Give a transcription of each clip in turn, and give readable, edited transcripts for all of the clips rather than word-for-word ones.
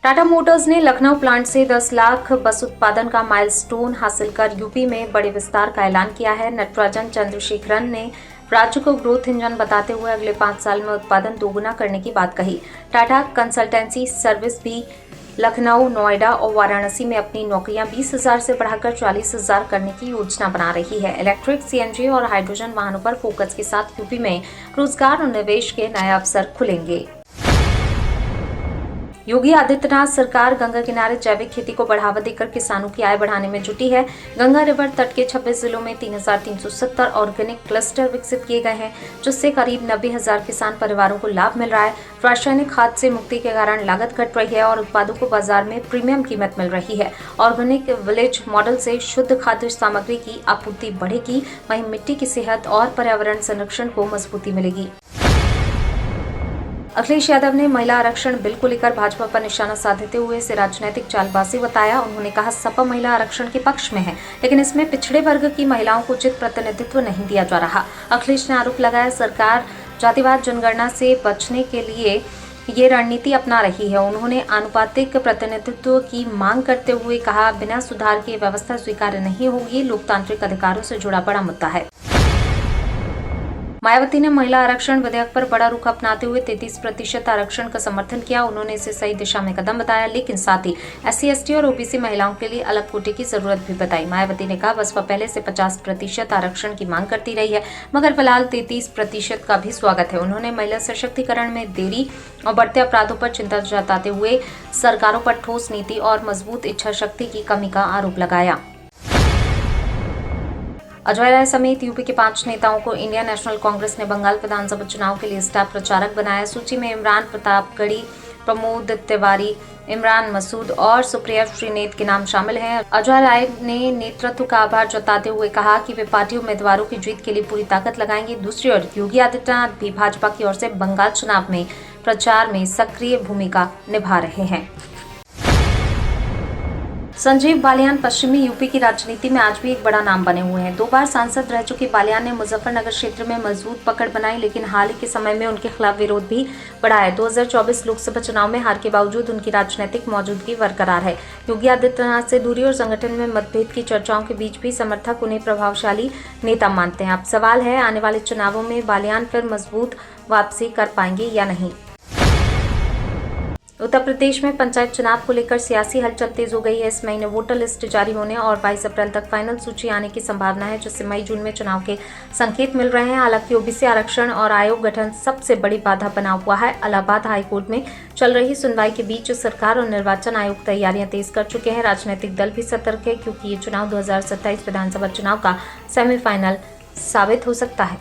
Tata Motors ने Lucknow plant से 10 लाख बस उत्पादन का माइलस्टोन हासिल कर यूपी में बड़े विस्तार का ऐलान किया है। नटराजन चंद्रशेखरन ने राज्य को ग्रोथ इंजन बताते हुए अगले 5 साल में उत्पादन दोगुना करने की बात कही। टाटा कंसल्टेंसी सर्विस भी लखनऊ, नोएडा और वाराणसी में अपनी नौकरियां 20,000 से बढ़ाकर 40,000 करने की योजना बना रही है। इलेक्ट्रिक, सीएनजी और हाइड्रोजन वाहनों पर फोकस के साथ यूपी में रोजगार और निवेश के नए अवसर खुलेंगे। योगी आदित्यनाथ सरकार गंगा किनारे जैविक खेती को बढ़ावा देकर किसानों की आय बढ़ाने में जुटी है। गंगा रिवर तट के 26 जिलों में 3,370 ऑर्गेनिक क्लस्टर विकसित किए गए हैं, जिससे करीब 90,000 किसान परिवारों को लाभ मिल रहा है। रासायनिक खाद से मुक्ति के कारण लागत घट रही है और उत्पादों को बाजार में प्रीमियम कीमत मिल रही है। ऑर्गेनिक विलेज मॉडल से शुद्ध खाद्य सामग्री की आपूर्ति बढ़ेगी, वहीं मिट्टी की सेहत और पर्यावरण संरक्षण को मजबूती मिलेगी। अखिलेश यादव ने महिला आरक्षण बिल को लेकर भाजपा पर निशाना साधते हुए इसे राजनीतिक चालबाजी बताया। उन्होंने कहा, सपा महिला आरक्षण के पक्ष में है, लेकिन इसमें पिछड़े वर्ग की महिलाओं को उचित प्रतिनिधित्व नहीं दिया जा रहा। अखिलेश ने आरोप लगाया, सरकार जातिवाद जनगणना से बचने के लिए ये रणनीति अपना रही है। उन्होंने आनुपातिक प्रतिनिधित्व की मांग करते हुए कहा, बिना सुधार की व्यवस्था स्वीकार्य नहीं होगी। लोकतांत्रिक अधिकारों से जुड़ा बड़ा मुद्दा है। मायावती ने महिला आरक्षण विधेयक पर बड़ा रुख अपनाते हुए 33% आरक्षण का समर्थन किया। उन्होंने इसे सही दिशा में कदम बताया, लेकिन साथ ही SC, ST और OBC महिलाओं के लिए अलग कोटे की जरूरत भी बताई। मायावती ने कहा, बसपा पहले से 50% आरक्षण की मांग करती रही है, मगर फिलहाल 33% का भी स्वागत है। उन्होंने महिला सशक्तिकरण में देरी और बढ़ते अपराधों पर चिंता जताते हुए सरकारों पर ठोस नीति और मजबूत इच्छा शक्ति की कमी का आरोप लगाया। अजय राय समेत यूपी के 5 नेताओं को इंडियन नेशनल कांग्रेस ने बंगाल विधानसभा चुनाव के लिए स्टार प्रचारक बनाया। सूची में इमरान प्रतापगढ़ी, प्रमोद तिवारी, इमरान मसूद और सुप्रिया श्रीनेत के नाम शामिल हैं। अजय राय ने नेतृत्व का आभार जताते हुए कहा कि वे पार्टी उम्मीदवारों की जीत के लिए पूरी ताकत लगाएंगे। दूसरी ओर योगी आदित्यनाथ भी भाजपा की ओर से बंगाल चुनाव में प्रचार में सक्रिय भूमिका निभा रहे हैं। संजीव बालियान पश्चिमी यूपी की राजनीति में आज भी एक बड़ा नाम बने हुए हैं। 2 बार सांसद रह चुके बालियान ने मुजफ्फरनगर क्षेत्र में मजबूत पकड़ बनाई, लेकिन हाल ही के समय में उनके खिलाफ विरोध भी बढ़ा है। 2024 लोकसभा चुनाव में हार के बावजूद उनकी राजनीतिक मौजूदगी बरकरार है। योगी आदित्यनाथ से दूरी और संगठन में मतभेद की चर्चाओं के बीच भी समर्थक उन्हें प्रभावशाली नेता मानते हैं। अब सवाल है, आने वाले चुनावों में बालियान फिर मजबूत वापसी कर पाएंगे या नहीं। उत्तर प्रदेश में पंचायत चुनाव को लेकर सियासी हलचल तेज हो गई है। इस महीने वोटर लिस्ट जारी होने और 22 अप्रैल तक फाइनल सूची आने की संभावना है, जिससे मई-जून में चुनाव के संकेत मिल रहे हैं। हालांकि OBC आरक्षण और आयोग गठन सबसे बड़ी बाधा बना हुआ है। इलाहाबाद हाईकोर्ट में चल रही सुनवाई के बीच सरकार और निर्वाचन आयोग तैयारियां तेज कर चुके हैं। राजनीतिक दल भी सतर्क है, क्योंकि ये चुनाव 2027 विधानसभा चुनाव का सेमीफाइनल साबित हो सकता है।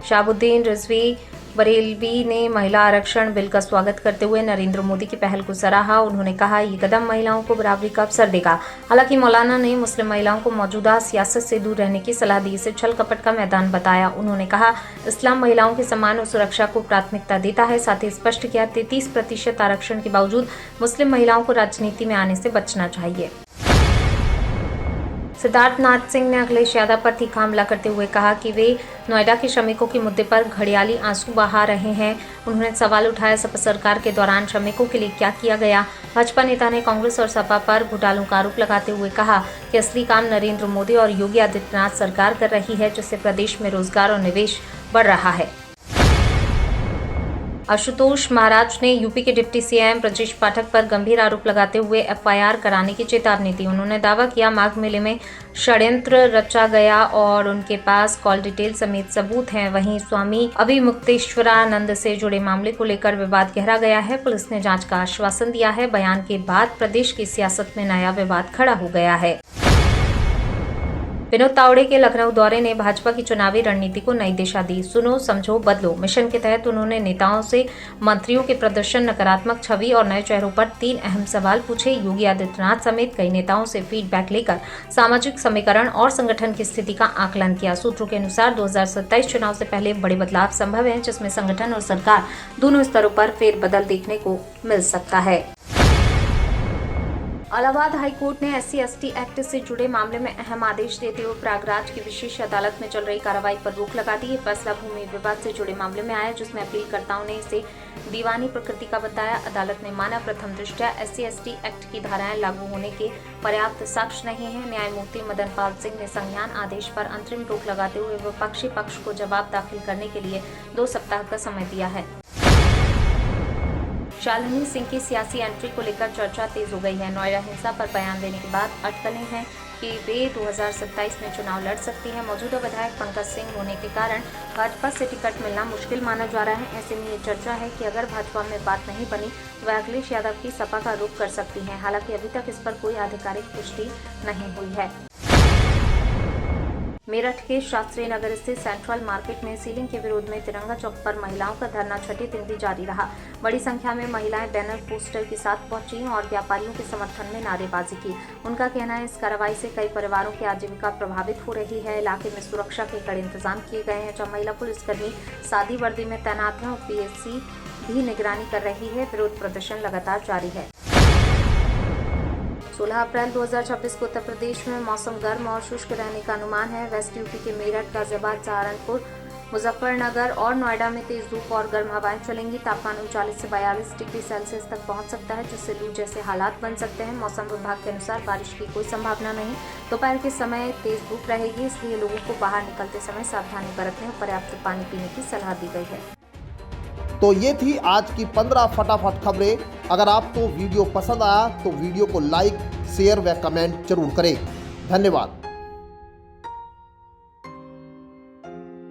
शहाबुद्दीन रिजवी बरेलवी ने महिला आरक्षण बिल का स्वागत करते हुए नरेंद्र मोदी की पहल को सराहा। उन्होंने कहा, ये कदम महिलाओं को बराबरी का अवसर देगा। हालांकि मौलाना ने मुस्लिम महिलाओं को मौजूदा सियासत से दूर रहने की सलाह दी, इसे छल कपट का मैदान बताया। उन्होंने कहा, इस्लाम महिलाओं के सम्मान और सुरक्षा को प्राथमिकता देता है। साथ ही स्पष्ट किया, 33% आरक्षण के बावजूद मुस्लिम महिलाओं को राजनीति में आने से बचना चाहिए। सिद्धार्थनाथ सिंह ने अखिलेश यादव पर तीखा हमला करते हुए कहा कि वे नोएडा के श्रमिकों के मुद्दे पर घड़ियाली आंसू बहा रहे हैं। उन्होंने सवाल उठाया, सपा सरकार के दौरान श्रमिकों के लिए क्या किया गया। भाजपा नेता ने कांग्रेस और सपा पर घोटालों का आरोप लगाते हुए कहा कि असली काम नरेंद्र मोदी और योगी आदित्यनाथ सरकार कर रही है, जिससे प्रदेश में रोजगार और निवेश बढ़ रहा है। आशुतोष महाराज ने यूपी के डिप्टी CM ब्रजेश पाठक पर गंभीर आरोप लगाते हुए FIR कराने की चेतावनी दी। उन्होंने दावा किया, माघ मेले में षड्यंत्र रचा गया और उनके पास कॉल डिटेल समेत सबूत हैं। वहीं स्वामी अभिमुक्तेश्वरानंद से जुड़े मामले को लेकर विवाद गहरा गया है। पुलिस ने जांच का आश्वासन दिया है। बयान के बाद प्रदेश की सियासत में नया विवाद खड़ा हो गया है। विनोद तावड़े के लखनऊ दौरे ने भाजपा की चुनावी रणनीति को नई दिशा दी। सुनो, समझो, बदलो मिशन के तहत उन्होंने नेताओं से मंत्रियों के प्रदर्शन, नकारात्मक छवि और नए चेहरों पर 3 अहम सवाल पूछे। योगी आदित्यनाथ समेत कई नेताओं से फीडबैक लेकर सामाजिक समीकरण और संगठन की स्थिति का आकलन किया। सूत्रों के अनुसार 2027 चुनाव से पहले बड़े बदलाव संभव है, जिसमें संगठन और सरकार दोनों स्तरों पर फेरबदल देखने को मिल सकता है। इलाहाबाद हाईकोर्ट ने SC/ST एक्ट से जुड़े मामले में अहम आदेश देते हुए प्रयागराज की विशेष अदालत में चल रही कार्रवाई पर रोक लगा दी। ये फैसला भूमि विवाद से जुड़े मामले में आया, जिसमें अपीलकर्ताओं ने इसे दीवानी प्रकृति का बताया। अदालत ने माना, प्रथम दृष्टया SC/ST एक्ट की धाराएं लागू होने के पर्याप्त साक्ष्य नहीं है। न्यायमूर्ति मदन पाल सिंह ने संज्ञान आदेश पर अंतरिम रोक लगाते हुए विपक्षी पक्ष को जवाब दाखिल करने के लिए 2 सप्ताह का समय दिया है। शालिनी सिंह की सियासी एंट्री को लेकर चर्चा तेज हो गई है। नोएडा हिंसा पर बयान देने के बाद अटकलें हैं कि वे 2027 में चुनाव लड़ सकती हैं। मौजूदा विधायक पंकज सिंह होने के कारण भाजपा से टिकट मिलना मुश्किल माना जा रहा है। ऐसे में ये चर्चा है कि अगर भाजपा में बात नहीं बनी तो वह अखिलेश यादव की सपा का रुख कर सकती हैं। हालांकि अभी तक इस पर कोई आधिकारिक पुष्टि नहीं हुई है। मेरठ के शास्त्री नगर स्थित सेंट्रल मार्केट में सीलिंग के विरोध में तिरंगा चौक पर महिलाओं का धरना छठे दिन भी जारी रहा। बड़ी संख्या में महिलाएं बैनर पोस्टर के साथ पहुंची और व्यापारियों के समर्थन में नारेबाजी की। उनका कहना है, इस कार्रवाई से कई परिवारों की आजीविका प्रभावित हो रही है। इलाके में सुरक्षा के कड़े इंतजाम किए गए हैं। जब महिला पुलिसकर्मी सादी वर्दी में तैनात हैं और PSC भी निगरानी कर रही है। विरोध प्रदर्शन लगातार जारी है। 16 अप्रैल 2026 को उत्तर प्रदेश में मौसम गर्म और शुष्क रहने का अनुमान है। वेस्ट यूपी के मेरठ, गाजियाबाद, सहारनपुर, मुजफ्फरनगर और नोएडा में तेज धूप और गर्म हवाएं चलेंगी। तापमान 39 से 42 डिग्री सेल्सियस तक पहुंच सकता है, जिससे लू जैसे हालात बन सकते हैं। मौसम विभाग के अनुसार बारिश की कोई संभावना नहीं। दोपहर के समय तेज धूप रहेगी, इसलिए लोगों को बाहर निकलते समय सावधानी बरतने और पर्याप्त पानी पीने की सलाह दी गई है। तो ये थी आज की 15 फटाफट खबरें। अगर आपको वीडियो पसंद आया तो वीडियो को लाइक, शेयर व कमेंट जरूर करें। धन्यवाद।